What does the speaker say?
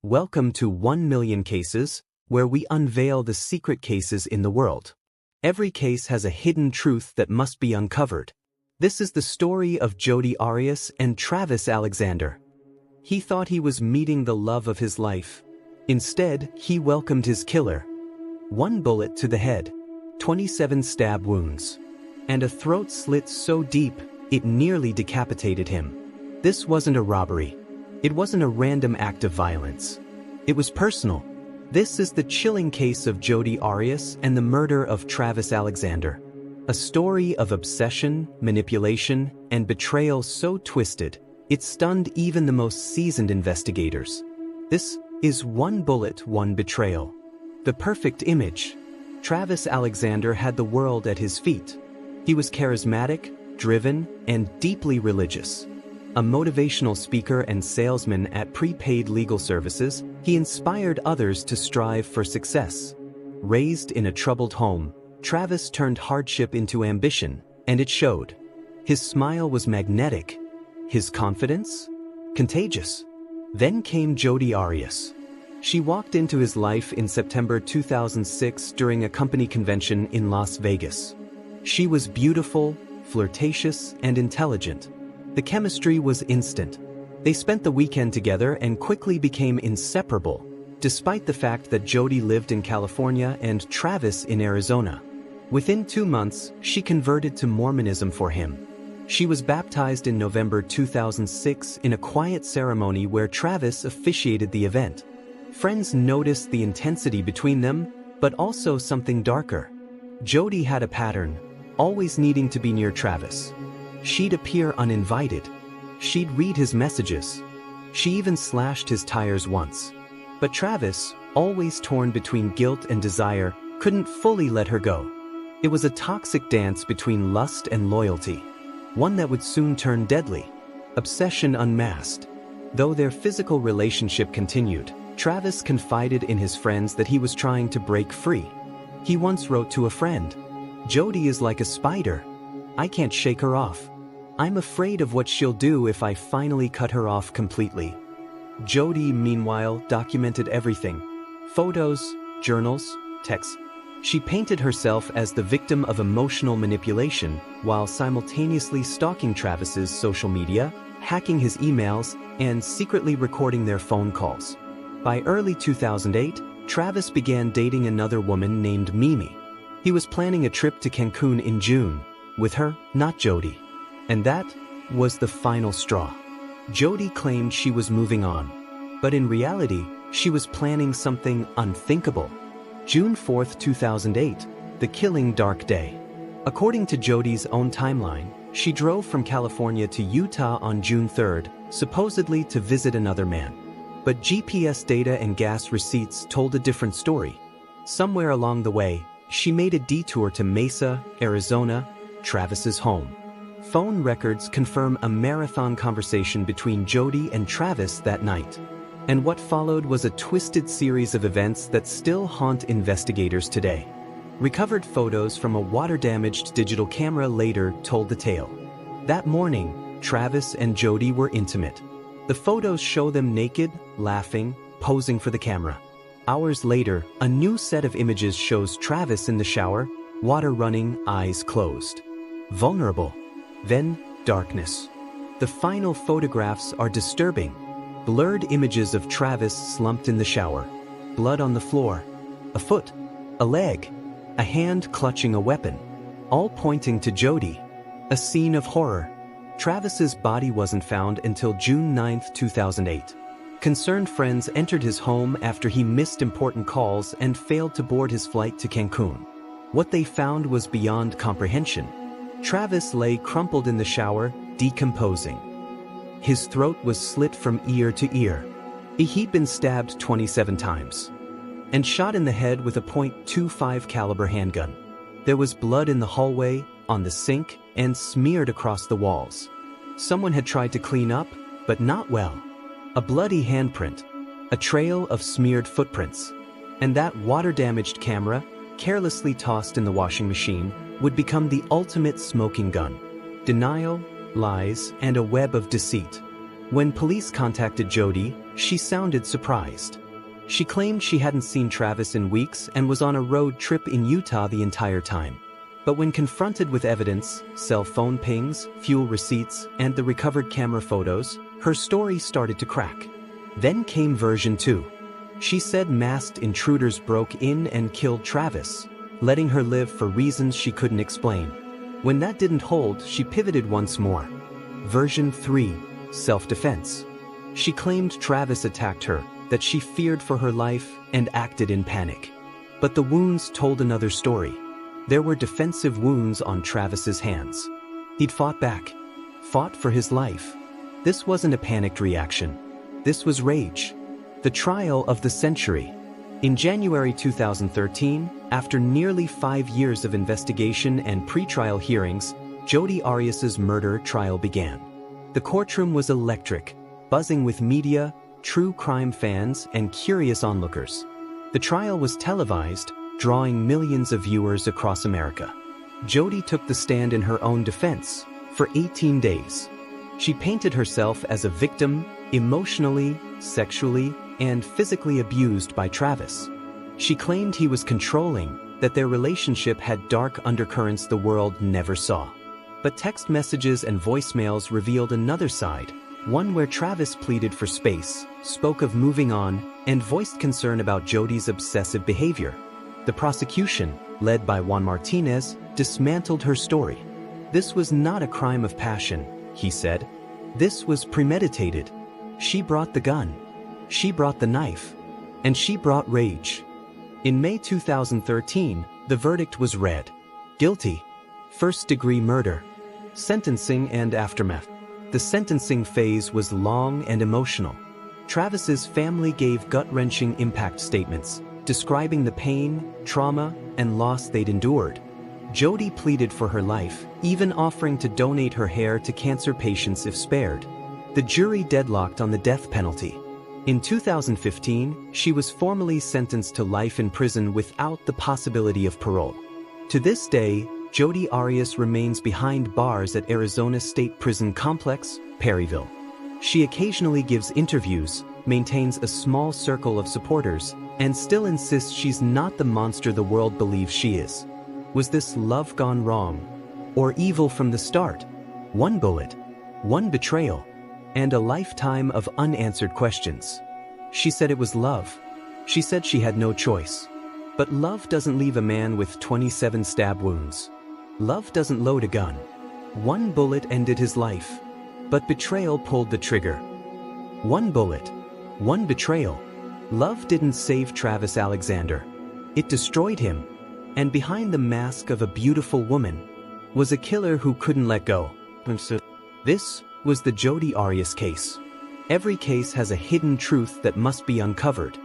Welcome to 1 Million Cases, where we unveil the secret cases in the world. Every case has a hidden truth that must be uncovered. This is the story of Jodi Arias and Travis Alexander. He thought he was meeting the love of his life. Instead, he welcomed his killer. 1 bullet to the head, 27 stab wounds, and a throat slit so deep it nearly decapitated him. This wasn't a robbery. It wasn't a random act of violence. It was personal. This is the chilling case of Jodi Arias and the murder of Travis Alexander. A story of obsession, manipulation, and betrayal so twisted, it stunned even the most seasoned investigators. This is 1 bullet, 1 betrayal. The perfect image. Travis Alexander had the world at his feet. He was charismatic, driven, and deeply religious. A motivational speaker and salesman at prepaid legal services, he inspired others to strive for success. Raised in a troubled home, Travis turned hardship into ambition, and it showed. His smile was magnetic. His confidence? Contagious. Then came Jodi Arias. She walked into his life in September 2006 during a company convention in Las Vegas. She was beautiful, flirtatious, and intelligent. The chemistry was instant. They spent the weekend together and quickly became inseparable, despite the fact that Jodi lived in California and Travis in Arizona. Within 2 months, she converted to Mormonism for him. She was baptized in November 2006 in a quiet ceremony where Travis officiated the event. Friends noticed the intensity between them, but also something darker. Jodi had a pattern, always needing to be near Travis. She'd appear uninvited. She'd read his messages. She even slashed his tires once. But Travis, always torn between guilt and desire, couldn't fully let her go. It was a toxic dance between lust and loyalty, one that would soon turn deadly. Obsession unmasked. Though their physical relationship continued, Travis confided in his friends that he was trying to break free. He once wrote to a friend, "Jodi is like a spider. I can't shake her off. I'm afraid of what she'll do if I finally cut her off completely." Jodi, meanwhile, documented everything. Photos, journals, texts. She painted herself as the victim of emotional manipulation while simultaneously stalking Travis's social media, hacking his emails, and secretly recording their phone calls. By early 2008, Travis began dating another woman named Mimi. He was planning a trip to Cancun in June, with her, not Jodi. And that was the final straw. Jodi claimed she was moving on, but in reality, she was planning something unthinkable. June 4, 2008, the killing dark day. According to Jodi's own timeline, she drove from California to Utah on June 3rd, supposedly to visit another man. But GPS data and gas receipts told a different story. Somewhere along the way, she made a detour to Mesa, Arizona, Travis's home. Phone records confirm a marathon conversation between Jodi and Travis that night. And what followed was a twisted series of events that still haunt investigators today. Recovered photos from a water-damaged digital camera later told the tale. That morning, Travis and Jodi were intimate. The photos show them naked, laughing, posing for the camera. Hours later, a new set of images shows Travis in the shower, water running, eyes closed. Vulnerable. Then, darkness. The final photographs are disturbing. Blurred images of Travis slumped in the shower. Blood on the floor. A foot. A leg. A hand clutching a weapon. All pointing to Jodi. A scene of horror. Travis's body wasn't found until June 9, 2008. Concerned friends entered his home after he missed important calls and failed to board his flight to Cancun. What they found was beyond comprehension. Travis lay crumpled in the shower, decomposing. His throat was slit from ear to ear. He'd been stabbed 27 times and shot in the head with a .25 caliber handgun. There was blood in the hallway, on the sink, and smeared across the walls. Someone had tried to clean up, but not well. A bloody handprint, a trail of smeared footprints, and that water-damaged camera, carelessly tossed in the washing machine, would become the ultimate smoking gun. Denial, lies, and a web of deceit. When police contacted Jodi, She sounded surprised. She claimed she hadn't seen Travis in weeks and was on a road trip in Utah the entire time. But when confronted with evidence, cell phone pings, fuel receipts, and the recovered camera photos, her story started to crack. Then came version 2. She said masked intruders broke in and killed Travis, letting her live for reasons she couldn't explain. When that didn't hold, she pivoted once more. Version 3. Self-defense. She claimed Travis attacked her, that she feared for her life and acted in panic. But the wounds told another story. There were defensive wounds on Travis's hands. He'd fought back, fought for his life. This wasn't a panicked reaction. This was rage. The trial of the century. In January 2013, after nearly 5 years of investigation and pretrial hearings, Jodi Arias' murder trial began. The courtroom was electric, buzzing with media, true crime fans, and curious onlookers. The trial was televised, drawing millions of viewers across America. Jodi took the stand in her own defense for 18 days. She painted herself as a victim, emotionally, sexually, and physically abused by Travis. She claimed he was controlling, that their relationship had dark undercurrents the world never saw. But text messages and voicemails revealed another side, one where Travis pleaded for space, spoke of moving on, and voiced concern about Jodi's obsessive behavior. The prosecution, led by Juan Martinez, dismantled her story. This was not a crime of passion, he said. This was premeditated. She brought the gun. She brought the knife. And she brought rage. In May 2013, the verdict was read. Guilty. First-degree murder. Sentencing and aftermath. The sentencing phase was long and emotional. Travis's family gave gut-wrenching impact statements, describing the pain, trauma, and loss they'd endured. Jodi pleaded for her life, even offering to donate her hair to cancer patients if spared. The jury deadlocked on the death penalty. In 2015, she was formally sentenced to life in prison without the possibility of parole. To this day, Jodi Arias remains behind bars at Arizona State Prison Complex, Perryville. She occasionally gives interviews, maintains a small circle of supporters, and still insists she's not the monster the world believes she is. Was this love gone wrong? Or evil from the start? One bullet, one betrayal, and a lifetime of unanswered questions. She said it was love. She said she had no choice. But love doesn't leave a man with 27 stab wounds. Love doesn't load a gun. One bullet ended his life. But betrayal pulled the trigger. One bullet, one betrayal. Love didn't save Travis Alexander. It destroyed him. And behind the mask of a beautiful woman was a killer who couldn't let go. This was the Jodi Arias case. Every case has a hidden truth that must be uncovered.